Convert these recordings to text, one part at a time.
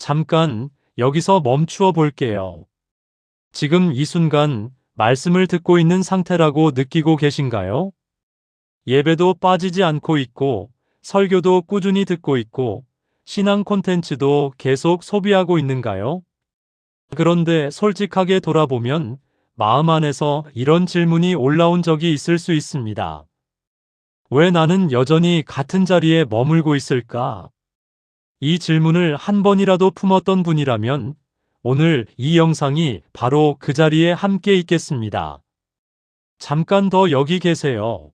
잠깐 여기서 멈추어 볼게요. 지금 이 순간 말씀을 듣고 있는 상태라고 느끼고 계신가요? 예배도 빠지지 않고 있고, 설교도 꾸준히 듣고 있고, 신앙 콘텐츠도 계속 소비하고 있는가요? 그런데 솔직하게 돌아보면 마음 안에서 이런 질문이 올라온 적이 있을 수 있습니다. 왜 나는 여전히 같은 자리에 머물고 있을까? 이 질문을 한 번이라도 품었던 분이라면 오늘 이 영상이 바로 그 자리에 함께 있겠습니다. 잠깐 더 여기 계세요.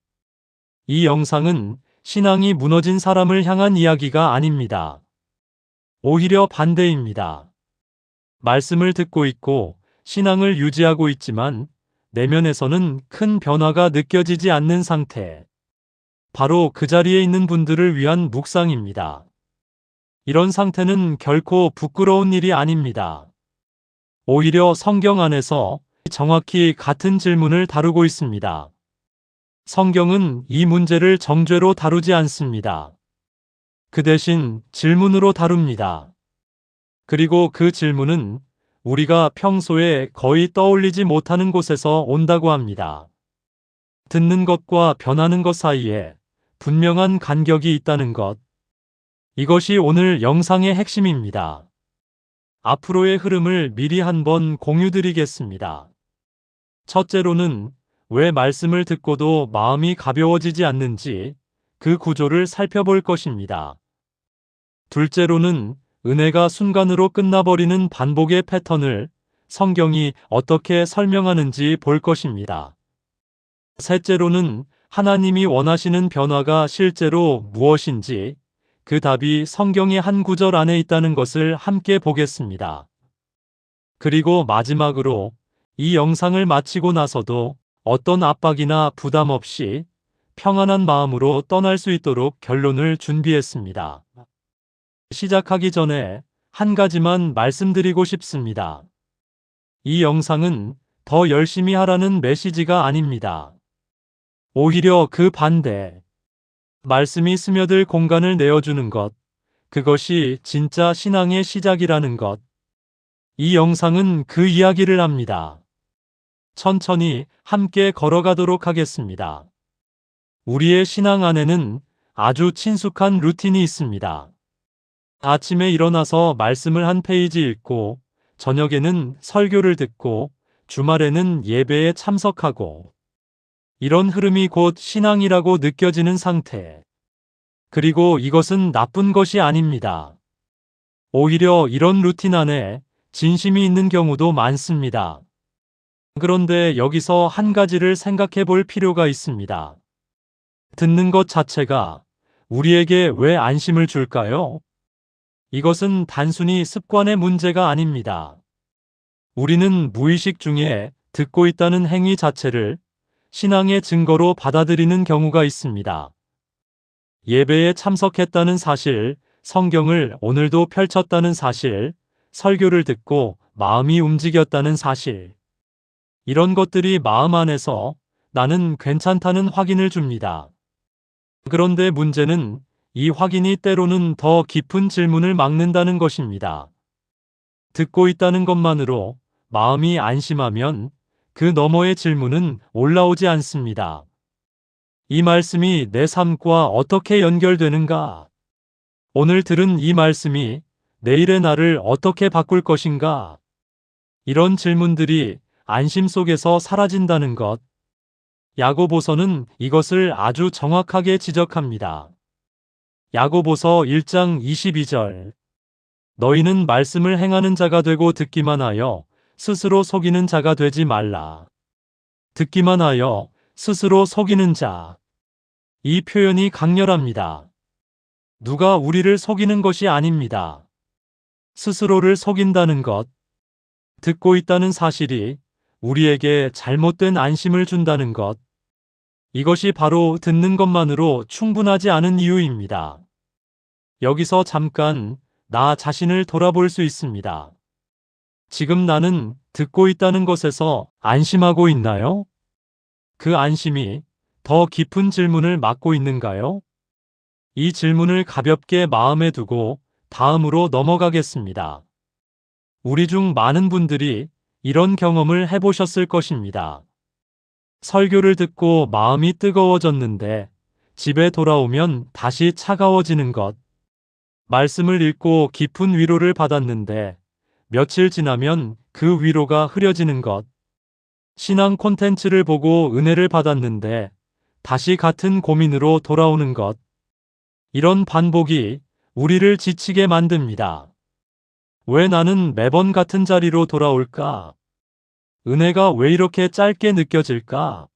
이 영상은 신앙이 무너진 사람을 향한 이야기가 아닙니다. 오히려 반대입니다. 말씀을 듣고 있고 신앙을 유지하고 있지만 내면에서는 큰 변화가 느껴지지 않는 상태. 바로 그 자리에 있는 분들을 위한 묵상입니다. 이런 상태는 결코 부끄러운 일이 아닙니다. 오히려 성경 안에서 정확히 같은 질문을 다루고 있습니다. 성경은 이 문제를 정죄로 다루지 않습니다. 그 대신 질문으로 다룹니다. 그리고 그 질문은 우리가 평소에 거의 떠올리지 못하는 곳에서 온다고 합니다. 듣는 것과 변하는 것 사이에 분명한 간격이 있다는 것. 이것이 오늘 영상의 핵심입니다. 앞으로의 흐름을 미리 한번 공유드리겠습니다. 첫째로는 왜 말씀을 듣고도 마음이 가벼워지지 않는지 그 구조를 살펴볼 것입니다. 둘째로는 은혜가 순간으로 끝나버리는 반복의 패턴을 성경이 어떻게 설명하는지 볼 것입니다. 셋째로는 하나님이 원하시는 변화가 실제로 무엇인지 그 답이 성경의 한 구절 안에 있다는 것을 함께 보겠습니다. 그리고 마지막으로 이 영상을 마치고 나서도 어떤 압박이나 부담 없이 평안한 마음으로 떠날 수 있도록 결론을 준비했습니다. 시작하기 전에 한 가지만 말씀드리고 싶습니다. 이 영상은 더 열심히 하라는 메시지가 아닙니다. 오히려 그 반대. 말씀이 스며들 공간을 내어주는 것. 그것이 진짜 신앙의 시작이라는 것. 이 영상은 그 이야기를 합니다. 천천히 함께 걸어가도록 하겠습니다. 우리의 신앙 안에는 아주 친숙한 루틴이 있습니다. 아침에 일어나서 말씀을 한 페이지 읽고, 저녁에는 설교를 듣고, 주말에는 예배에 참석하고, 이런 흐름이 곧 신앙이라고 느껴지는 상태. 그리고 이것은 나쁜 것이 아닙니다. 오히려 이런 루틴 안에 진심이 있는 경우도 많습니다. 그런데 여기서 한 가지를 생각해 볼 필요가 있습니다. 듣는 것 자체가 우리에게 왜 안심을 줄까요? 이것은 단순히 습관의 문제가 아닙니다. 우리는 무의식 중에 듣고 있다는 행위 자체를 신앙의 증거로 받아들이는 경우가 있습니다. 예배에 참석했다는 사실, 성경을 오늘도 펼쳤다는 사실, 설교를 듣고 마음이 움직였다는 사실. 이런 것들이 마음 안에서 나는 괜찮다는 확인을 줍니다. 그런데 문제는 이 확인이 때로는 더 깊은 질문을 막는다는 것입니다. 듣고 있다는 것만으로 마음이 안심하면 그 너머의 질문은 올라오지 않습니다. 이 말씀이 내 삶과 어떻게 연결되는가? 오늘 들은 이 말씀이 내일의 나를 어떻게 바꿀 것인가? 이런 질문들이 안심 속에서 사라진다는 것. 야고보서는 이것을 아주 정확하게 지적합니다. 야고보서 1장 22절. 너희는 말씀을 행하는 자가 되고 듣기만 하여 스스로 속이는 자가 되지 말라. 듣기만 하여 스스로 속이는 자. 이 표현이 강렬합니다. 누가 우리를 속이는 것이 아닙니다. 스스로를 속인다는 것. 듣고 있다는 사실이 우리에게 잘못된 안심을 준다는 것. 이것이 바로 듣는 것만으로 충분하지 않은 이유입니다. 여기서 잠깐 나 자신을 돌아볼 수 있습니다. 지금 나는 듣고 있다는 것에서 안심하고 있나요? 그 안심이 더 깊은 질문을 막고 있는가요? 이 질문을 가볍게 마음에 두고 다음으로 넘어가겠습니다. 우리 중 많은 분들이 이런 경험을 해보셨을 것입니다. 설교를 듣고 마음이 뜨거워졌는데 집에 돌아오면 다시 차가워지는 것. 말씀을 읽고 깊은 위로를 받았는데 며칠 지나면 그 위로가 흐려지는 것. 신앙 콘텐츠를 보고 은혜를 받았는데 다시 같은 고민으로 돌아오는 것. 이런 반복이 우리를 지치게 만듭니다. 왜 나는 매번 같은 자리로 돌아올까? 은혜가 왜 이렇게 짧게 느껴질까?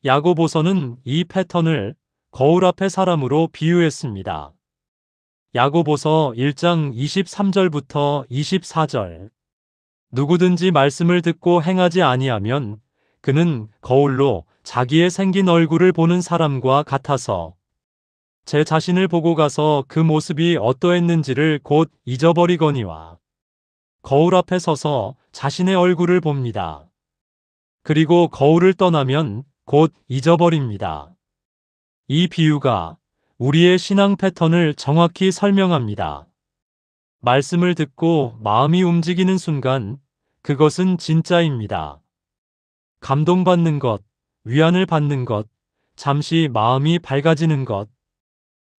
야고보서는 이 패턴을 거울 앞의 사람으로 비유했습니다. 야고보서 1장 23절부터 24절. 누구든지 말씀을 듣고 행하지 아니하면 그는 거울로 자기의 생긴 얼굴을 보는 사람과 같아서 제 자신을 보고 가서 그 모습이 어떠했는지를 곧 잊어버리거니와 거울 앞에 서서 자신의 얼굴을 봅니다. 그리고 거울을 떠나면 곧 잊어버립니다. 이 비유가 우리의 신앙 패턴을 정확히 설명합니다. 말씀을 듣고 마음이 움직이는 순간 그것은 진짜입니다. 감동받는 것, 위안을 받는 것, 잠시 마음이 밝아지는 것.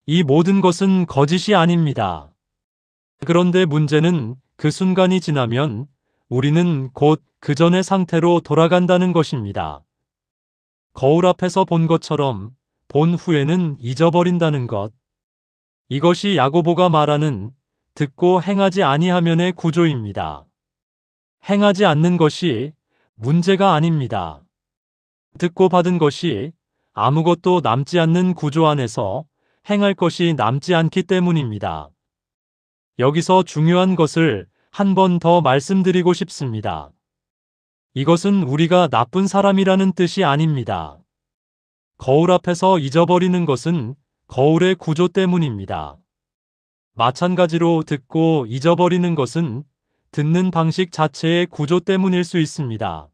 이 모든 것은 거짓이 아닙니다. 그런데 문제는 그 순간이 지나면 우리는 곧 그 전의 상태로 돌아간다는 것입니다. 거울 앞에서 본 것처럼 본 후에는 잊어버린다는 것. 이것이 야고보가 말하는 듣고 행하지 아니하면의 구조입니다. 행하지 않는 것이 문제가 아닙니다. 듣고 받은 것이 아무것도 남지 않는 구조 안에서 행할 것이 남지 않기 때문입니다. 여기서 중요한 것을 한 번 더 말씀드리고 싶습니다. 이것은 우리가 나쁜 사람이라는 뜻이 아닙니다. 거울 앞에서 잊어버리는 것은 거울의 구조 때문입니다. 마찬가지로 듣고 잊어버리는 것은 듣는 방식 자체의 구조 때문일 수 있습니다.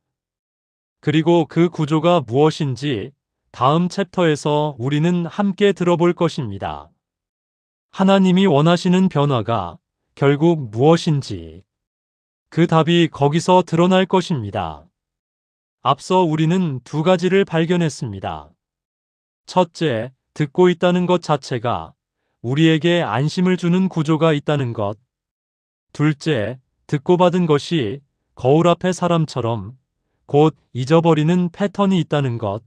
그리고 그 구조가 무엇인지 다음 챕터에서 우리는 함께 들어볼 것입니다. 하나님이 원하시는 변화가 결국 무엇인지 그 답이 거기서 드러날 것입니다. 앞서 우리는 두 가지를 발견했습니다. 첫째, 듣고 있다는 것 자체가 우리에게 안심을 주는 구조가 있다는 것. 둘째, 듣고 받은 것이 거울 앞의 사람처럼 곧 잊어버리는 패턴이 있다는 것.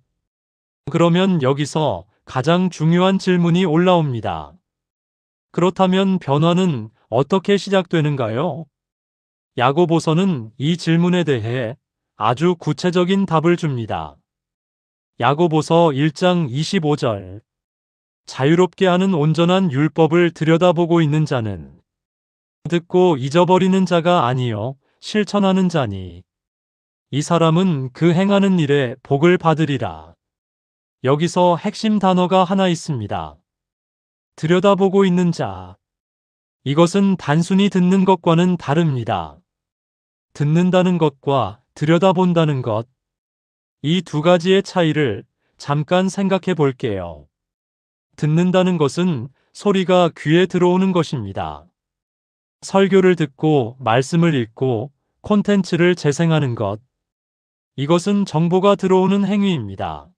그러면 여기서 가장 중요한 질문이 올라옵니다. 그렇다면 변화는 어떻게 시작되는가요? 야고보서는 이 질문에 대해 아주 구체적인 답을 줍니다. 야고보서 1장 25절. 자유롭게 하는 온전한 율법을 들여다보고 있는 자는 듣고 잊어버리는 자가 아니요 실천하는 자니 이 사람은 그 행하는 일에 복을 받으리라. 여기서 핵심 단어가 하나 있습니다. 들여다보고 있는 자. 이것은 단순히 듣는 것과는 다릅니다. 듣는다는 것과 들여다본다는 것. 이 두 가지의 차이를 잠깐 생각해 볼게요. 듣는다는 것은 소리가 귀에 들어오는 것입니다. 설교를 듣고 말씀을 읽고 콘텐츠를 재생하는 것. 이것은 정보가 들어오는 행위입니다.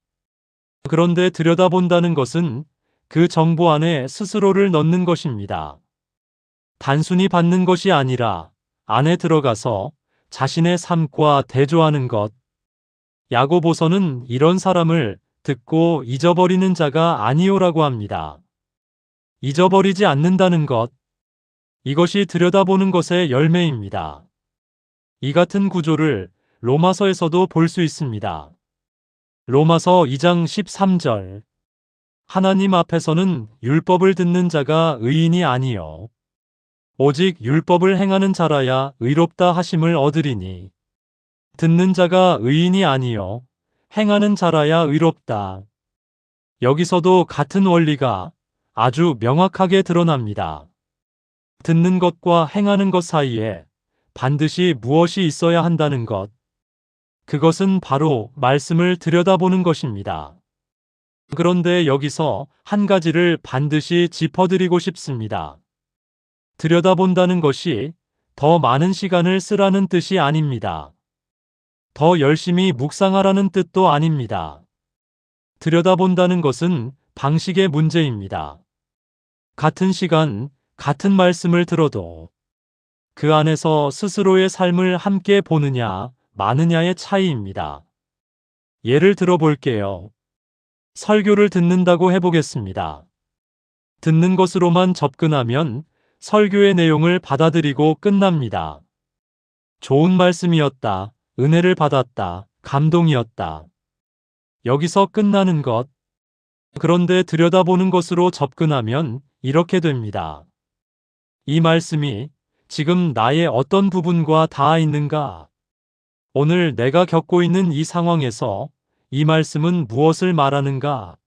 그런데 들여다본다는 것은 그 정보 안에 스스로를 넣는 것입니다. 단순히 받는 것이 아니라 안에 들어가서 자신의 삶과 대조하는 것. 야고보서는 이런 사람을 듣고 잊어버리는 자가 아니오라고 합니다. 잊어버리지 않는다는 것. 이것이 들여다보는 것의 열매입니다. 이 같은 구조를 로마서에서도 볼 수 있습니다. 로마서 2장 13절. 하나님 앞에서는 율법을 듣는 자가 의인이 아니요 오직 율법을 행하는 자라야 의롭다 하심을 얻으리니 듣는 자가 의인이 아니요 행하는 자라야 의롭다. 여기서도 같은 원리가 아주 명확하게 드러납니다. 듣는 것과 행하는 것 사이에 반드시 무엇이 있어야 한다는 것. 그것은 바로 말씀을 들여다보는 것입니다. 그런데 여기서 한 가지를 반드시 짚어드리고 싶습니다. 들여다본다는 것이 더 많은 시간을 쓰라는 뜻이 아닙니다. 더 열심히 묵상하라는 뜻도 아닙니다. 들여다본다는 것은 방식의 문제입니다. 같은 시간, 같은 말씀을 들어도 그 안에서 스스로의 삶을 함께 보느냐, 마느냐의 차이입니다. 예를 들어 볼게요. 설교를 듣는다고 해보겠습니다. 듣는 것으로만 접근하면 설교의 내용을 받아들이고 끝납니다. 좋은 말씀이었다, 은혜를 받았다, 감동이었다. 여기서 끝나는 것. 그런데 들여다보는 것으로 접근하면 이렇게 됩니다. 이 말씀이 지금 나의 어떤 부분과 닿아 있는가? 오늘 내가 겪고 있는 이 상황에서 이 말씀은 무엇을 말하는가?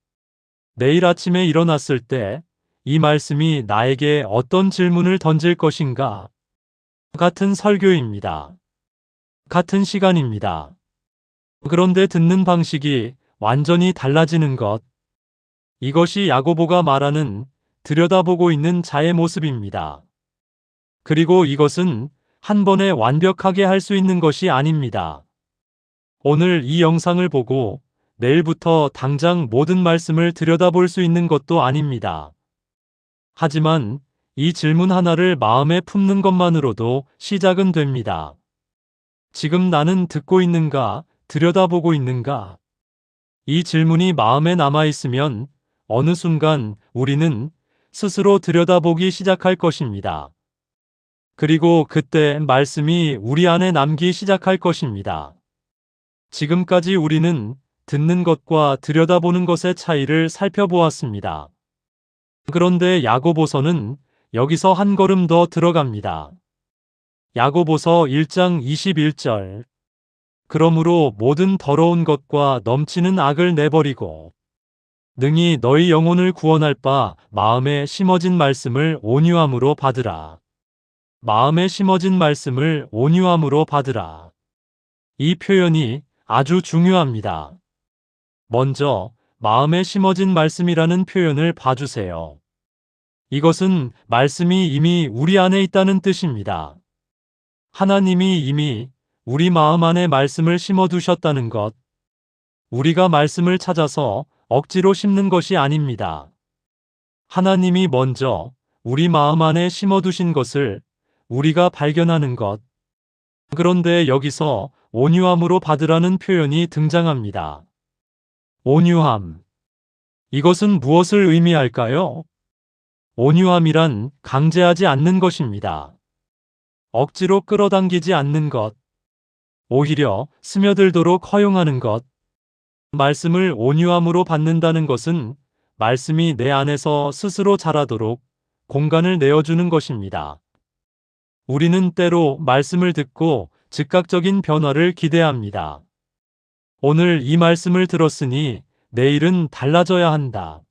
내일 아침에 일어났을 때 이 말씀이 나에게 어떤 질문을 던질 것인가? 같은 설교입니다. 같은 시간입니다. 그런데 듣는 방식이 완전히 달라지는 것. 이것이 야고보가 말하는 들여다보고 있는 자의 모습입니다. 그리고 이것은 한 번에 완벽하게 할 수 있는 것이 아닙니다. 오늘 이 영상을 보고 내일부터 당장 모든 말씀을 들여다볼 수 있는 것도 아닙니다. 하지만 이 질문 하나를 마음에 품는 것만으로도 시작은 됩니다. 지금 나는 듣고 있는가, 들여다보고 있는가? 이 질문이 마음에 남아있으면 어느 순간 우리는 스스로 들여다보기 시작할 것입니다. 그리고 그때 말씀이 우리 안에 남기 시작할 것입니다. 지금까지 우리는 듣는 것과 들여다보는 것의 차이를 살펴보았습니다. 그런데 야고보서는 여기서 한 걸음 더 들어갑니다. 야고보서 1장 21절. 그러므로 모든 더러운 것과 넘치는 악을 내버리고 능히 너희 영혼을 구원할 바 마음에 심어진 말씀을 온유함으로 받으라. 마음에 심어진 말씀을 온유함으로 받으라. 이 표현이 아주 중요합니다. 먼저 마음에 심어진 말씀이라는 표현을 봐주세요. 이것은 말씀이 이미 우리 안에 있다는 뜻입니다. 하나님이 이미 우리 마음 안에 말씀을 심어두셨다는 것. 우리가 말씀을 찾아서 억지로 심는 것이 아닙니다. 하나님이 먼저 우리 마음 안에 심어두신 것을 우리가 발견하는 것. 그런데 여기서 온유함으로 받으라는 표현이 등장합니다. 온유함. 이것은 무엇을 의미할까요? 온유함이란 강제하지 않는 것입니다. 억지로 끌어당기지 않는 것. 오히려 스며들도록 허용하는 것. 말씀을 온유함으로 받는다는 것은 말씀이 내 안에서 스스로 자라도록 공간을 내어주는 것입니다. 우리는 때로 말씀을 듣고 즉각적인 변화를 기대합니다. 오늘 이 말씀을 들었으니 내일은 달라져야 한다.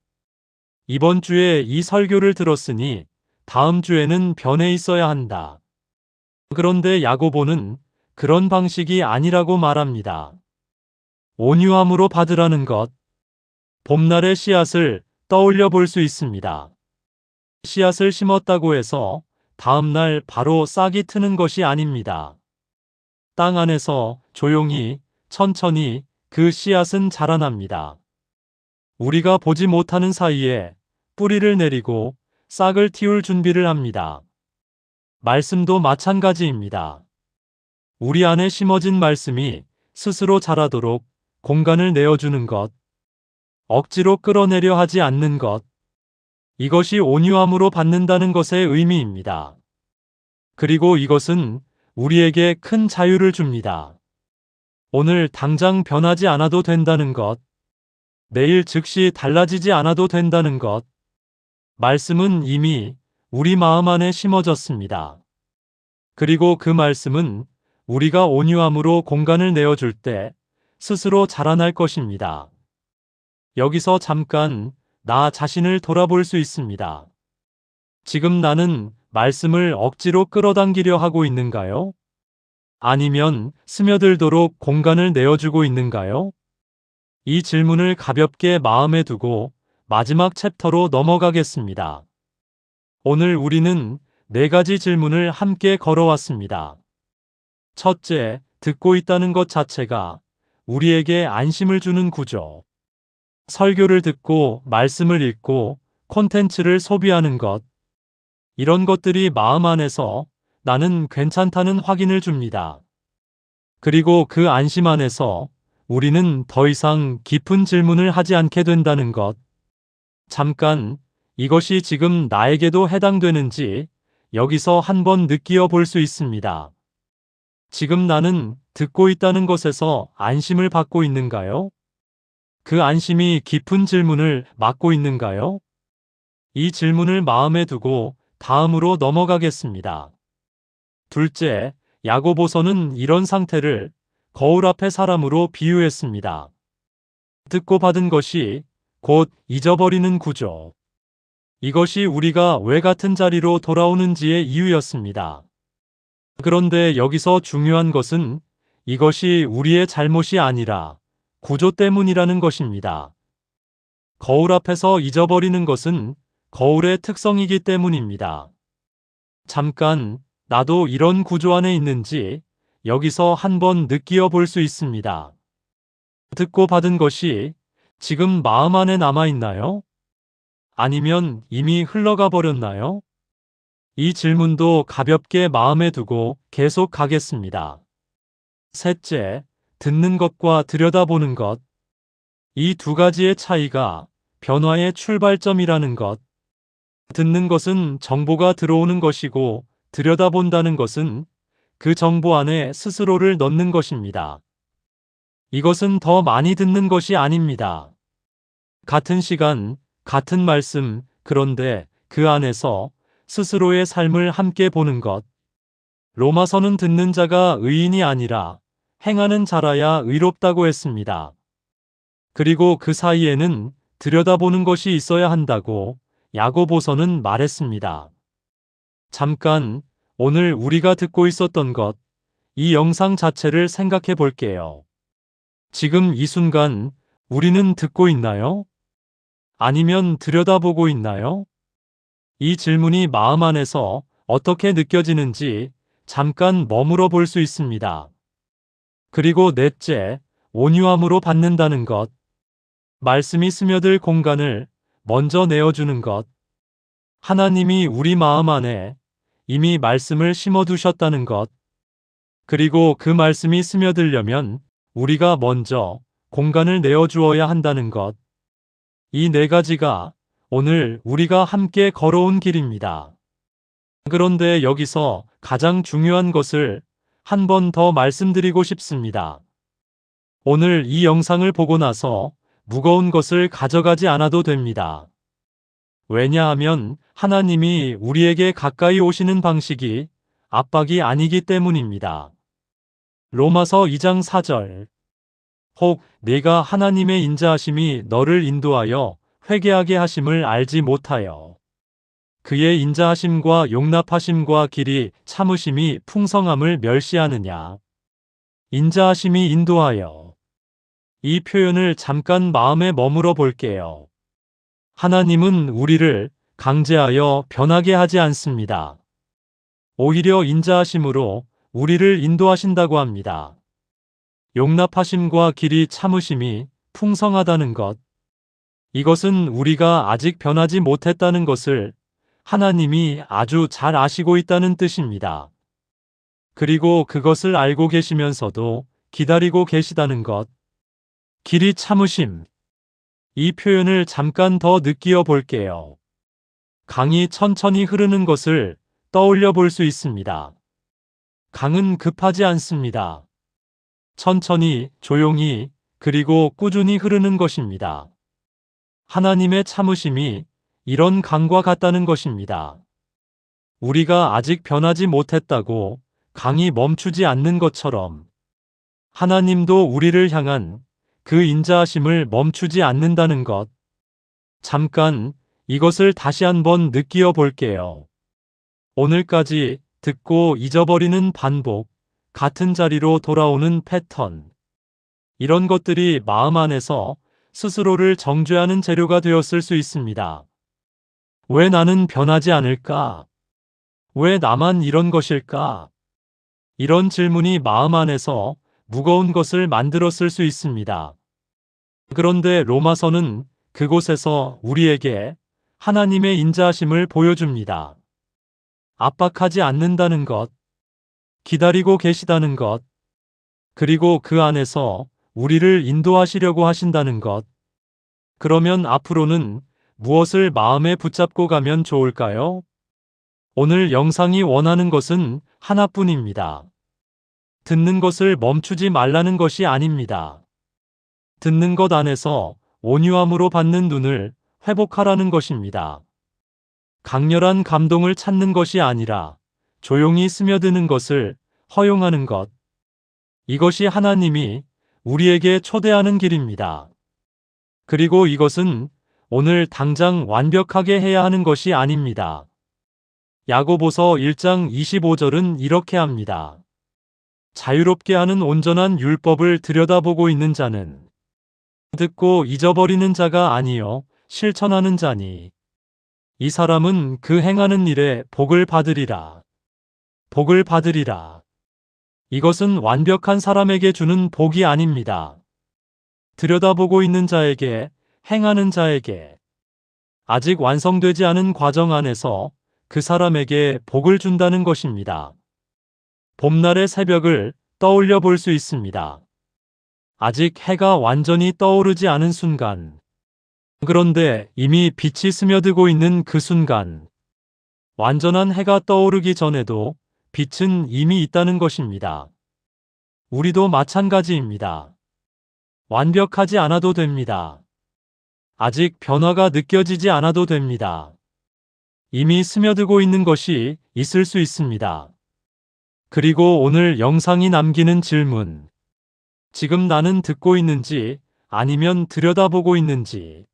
이번 주에 이 설교를 들었으니 다음 주에는 변해 있어야 한다. 그런데 야고보는 그런 방식이 아니라고 말합니다. 온유함으로 받으라는 것. 봄날의 씨앗을 떠올려 볼 수 있습니다. 씨앗을 심었다고 해서 다음날 바로 싹이 트는 것이 아닙니다. 땅 안에서 조용히, 천천히 그 씨앗은 자라납니다. 우리가 보지 못하는 사이에 뿌리를 내리고 싹을 틔울 준비를 합니다. 말씀도 마찬가지입니다. 우리 안에 심어진 말씀이 스스로 자라도록 공간을 내어주는 것, 억지로 끌어내려 하지 않는 것, 이것이 온유함으로 받는다는 것의 의미입니다. 그리고 이것은 우리에게 큰 자유를 줍니다. 오늘 당장 변하지 않아도 된다는 것, 내일 즉시 달라지지 않아도 된다는 것, 말씀은 이미 우리 마음 안에 심어졌습니다. 그리고 그 말씀은 우리가 온유함으로 공간을 내어줄 때 스스로 자라날 것입니다. 여기서 잠깐 나 자신을 돌아볼 수 있습니다. 지금 나는 말씀을 억지로 끌어당기려 하고 있는가요? 아니면 스며들도록 공간을 내어주고 있는가요? 이 질문을 가볍게 마음에 두고 마지막 챕터로 넘어가겠습니다. 오늘 우리는 4가지 질문을 함께 걸어왔습니다. 첫째, 듣고 있다는 것 자체가 우리에게 안심을 주는 구조. 설교를 듣고 말씀을 읽고 콘텐츠를 소비하는 것. 이런 것들이 마음 안에서 나는 괜찮다는 확인을 줍니다. 그리고 그 안심 안에서 우리는 더 이상 깊은 질문을 하지 않게 된다는 것. 잠깐, 이것이 지금 나에게도 해당되는지 여기서 한번 느끼어 볼 수 있습니다. 지금 나는 듣고 있다는 것에서 안심을 받고 있는가요? 그 안심이 깊은 질문을 막고 있는가요? 이 질문을 마음에 두고 다음으로 넘어가겠습니다. 둘째, 야고보서는 이런 상태를 거울 앞의 사람으로 비유했습니다. 듣고 받은 것이 곧 잊어버리는 구조. 이것이 우리가 왜 같은 자리로 돌아오는지의 이유였습니다. 그런데 여기서 중요한 것은 이것이 우리의 잘못이 아니라 구조 때문이라는 것입니다. 거울 앞에서 잊어버리는 것은 거울의 특성이기 때문입니다. 잠깐, 나도 이런 구조 안에 있는지 여기서 한번 느끼어 볼 수 있습니다. 듣고 받은 것이 지금 마음 안에 남아 있나요? 아니면 이미 흘러가 버렸나요? 이 질문도 가볍게 마음에 두고 계속 가겠습니다. 셋째, 듣는 것과 들여다보는 것. 이 2가지의 차이가 변화의 출발점이라는 것. 듣는 것은 정보가 들어오는 것이고 들여다본다는 것은 그 정보 안에 스스로를 넣는 것입니다. 이것은 더 많이 듣는 것이 아닙니다. 같은 시간, 같은 말씀, 그런데 그 안에서 스스로의 삶을 함께 보는 것. 로마서는 듣는 자가 의인이 아니라 행하는 자라야 의롭다고 했습니다. 그리고 그 사이에는 들여다보는 것이 있어야 한다고 야고보서는 말했습니다. 잠깐, 오늘 우리가 듣고 있었던 것, 이 영상 자체를 생각해 볼게요. 지금 이 순간 우리는 듣고 있나요? 아니면 들여다보고 있나요? 이 질문이 마음 안에서 어떻게 느껴지는지 잠깐 머물어 볼 수 있습니다. 그리고 넷째, 온유함으로 받는다는 것. 말씀이 스며들 공간을 먼저 내어주는 것. 하나님이 우리 마음 안에 이미 말씀을 심어두셨다는 것. 그리고 그 말씀이 스며들려면 우리가 먼저 공간을 내어주어야 한다는 것. 이 4가지가 오늘 우리가 함께 걸어온 길입니다. 그런데 여기서 가장 중요한 것을 한 번 더 말씀드리고 싶습니다. 오늘 이 영상을 보고 나서 무거운 것을 가져가지 않아도 됩니다. 왜냐하면 하나님이 우리에게 가까이 오시는 방식이 압박이 아니기 때문입니다. 로마서 2장 4절. 혹 네가 하나님의 인자하심이 너를 인도하여 회개하게 하심을 알지 못하여 그의 인자하심과 용납하심과 길이 참으심이 풍성함을 멸시하느냐. 인자하심이 인도하여. 이 표현을 잠깐 마음에 머물어 볼게요. 하나님은 우리를 강제하여 변하게 하지 않습니다. 오히려 인자하심으로 우리를 인도하신다고 합니다. 용납하심과 길이 참으심이 풍성하다는 것. 이것은 우리가 아직 변하지 못했다는 것을 하나님이 아주 잘 아시고 있다는 뜻입니다. 그리고 그것을 알고 계시면서도 기다리고 계시다는 것. 길이 참으심. 이 표현을 잠깐 더 느끼어 볼게요. 강이 천천히 흐르는 것을 떠올려 볼 수 있습니다. 강은 급하지 않습니다. 천천히, 조용히, 그리고 꾸준히 흐르는 것입니다. 하나님의 참으심이 이런 강과 같다는 것입니다. 우리가 아직 변하지 못했다고 강이 멈추지 않는 것처럼 하나님도 우리를 향한 그 인자하심을 멈추지 않는다는 것. 잠깐 이것을 다시 한번 느끼어 볼게요. 오늘까지 듣고 잊어버리는 반복, 같은 자리로 돌아오는 패턴. 이런 것들이 마음 안에서 스스로를 정죄하는 재료가 되었을 수 있습니다. 왜 나는 변하지 않을까? 왜 나만 이런 것일까? 이런 질문이 마음 안에서 무거운 것을 만들었을 수 있습니다. 그런데 로마서는 그곳에서 우리에게 하나님의 인자하심을 보여줍니다. 압박하지 않는다는 것, 기다리고 계시다는 것, 그리고 그 안에서 우리를 인도하시려고 하신다는 것. 그러면 앞으로는 무엇을 마음에 붙잡고 가면 좋을까요? 오늘 영상이 원하는 것은 하나뿐입니다. 듣는 것을 멈추지 말라는 것이 아닙니다. 듣는 것 안에서 온유함으로 받는 눈을 회복하라는 것입니다. 강렬한 감동을 찾는 것이 아니라 조용히 스며드는 것을 허용하는 것. 이것이 하나님이 우리에게 초대하는 길입니다. 그리고 이것은 오늘 당장 완벽하게 해야 하는 것이 아닙니다. 야고보서 1장 25절은 이렇게 합니다. 자유롭게 하는 온전한 율법을 들여다보고 있는 자는 듣고 잊어버리는 자가 아니요 실천하는 자니 이 사람은 그 행하는 일에 복을 받으리라. 복을 받으리라. 이것은 완벽한 사람에게 주는 복이 아닙니다. 들여다보고 있는 자에게, 행하는 자에게, 아직 완성되지 않은 과정 안에서 그 사람에게 복을 준다는 것입니다. 봄날의 새벽을 떠올려 볼 수 있습니다. 아직 해가 완전히 떠오르지 않은 순간. 그런데 이미 빛이 스며들고 있는 그 순간. 완전한 해가 떠오르기 전에도 빛은 이미 있다는 것입니다. 우리도 마찬가지입니다. 완벽하지 않아도 됩니다. 아직 변화가 느껴지지 않아도 됩니다. 이미 스며들고 있는 것이 있을 수 있습니다. 그리고 오늘 영상이 남기는 질문. 지금 나는 듣고 있는지 아니면 들여다보고 있는지.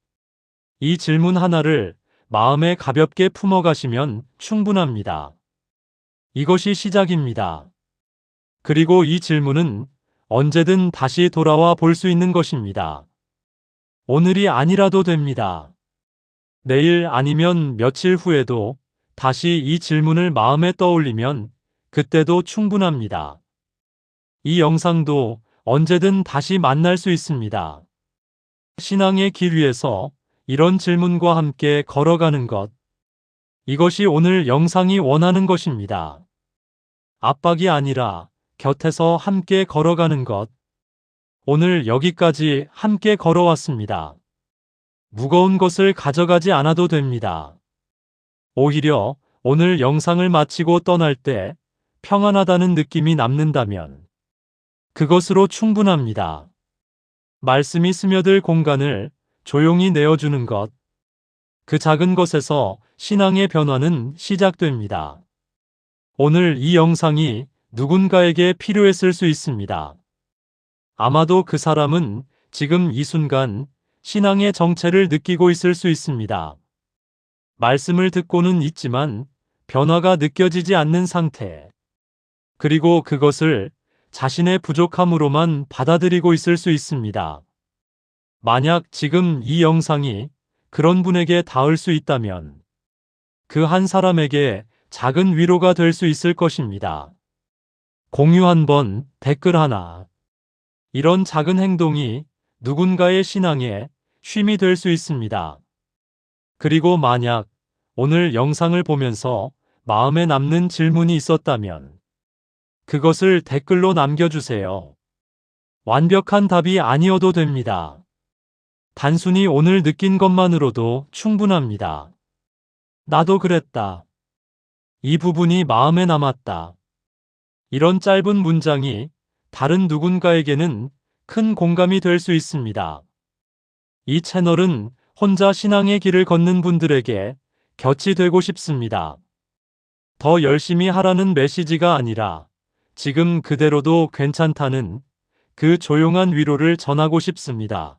이 질문 하나를 마음에 가볍게 품어가시면 충분합니다. 이것이 시작입니다. 그리고 이 질문은 언제든 다시 돌아와 볼 수 있는 것입니다. 오늘이 아니라도 됩니다. 내일 아니면 며칠 후에도 다시 이 질문을 마음에 떠올리면 그때도 충분합니다. 이 영상도 언제든 다시 만날 수 있습니다. 신앙의 길 위에서 이런 질문과 함께 걸어가는 것. 이것이 오늘 영상이 원하는 것입니다. 압박이 아니라 곁에서 함께 걸어가는 것. 오늘 여기까지 함께 걸어왔습니다. 무거운 것을 가져가지 않아도 됩니다. 오히려 오늘 영상을 마치고 떠날 때 평안하다는 느낌이 남는다면 그것으로 충분합니다. 말씀이 스며들 공간을 조용히 내어주는 것. 그 작은 것에서 신앙의 변화는 시작됩니다. 오늘 이 영상이 누군가에게 필요했을 수 있습니다. 아마도 그 사람은 지금 이 순간 신앙의 정체를 느끼고 있을 수 있습니다. 말씀을 듣고는 있지만 변화가 느껴지지 않는 상태. 그리고 그것을 자신의 부족함으로만 받아들이고 있을 수 있습니다. 만약 지금 이 영상이 그런 분에게 닿을 수 있다면 그 한 사람에게 작은 위로가 될 수 있을 것입니다. 공유 한 번, 댓글 하나. 이런 작은 행동이 누군가의 신앙에 쉼이 될 수 있습니다. 그리고 만약 오늘 영상을 보면서 마음에 남는 질문이 있었다면 그것을 댓글로 남겨주세요. 완벽한 답이 아니어도 됩니다. 단순히 오늘 느낀 것만으로도 충분합니다. 나도 그랬다. 이 부분이 마음에 남았다. 이런 짧은 문장이 다른 누군가에게는 큰 공감이 될 수 있습니다. 이 채널은 혼자 신앙의 길을 걷는 분들에게 곁이 되고 싶습니다. 더 열심히 하라는 메시지가 아니라 지금 그대로도 괜찮다는 그 조용한 위로를 전하고 싶습니다.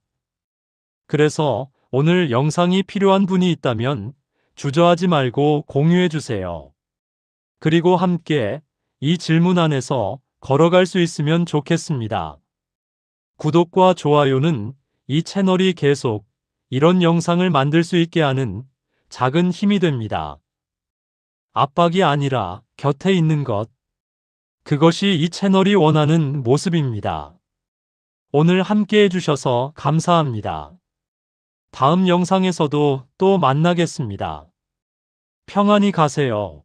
그래서 오늘 영상이 필요한 분이 있다면 주저하지 말고 공유해 주세요. 그리고 함께 이 질문 안에서 걸어갈 수 있으면 좋겠습니다. 구독과 좋아요는 이 채널이 계속 이런 영상을 만들 수 있게 하는 작은 힘이 됩니다. 압박이 아니라 곁에 있는 것. 그것이 이 채널이 원하는 모습입니다. 오늘 함께 해주셔서 감사합니다. 다음 영상에서도 또 만나겠습니다. 평안히 가세요.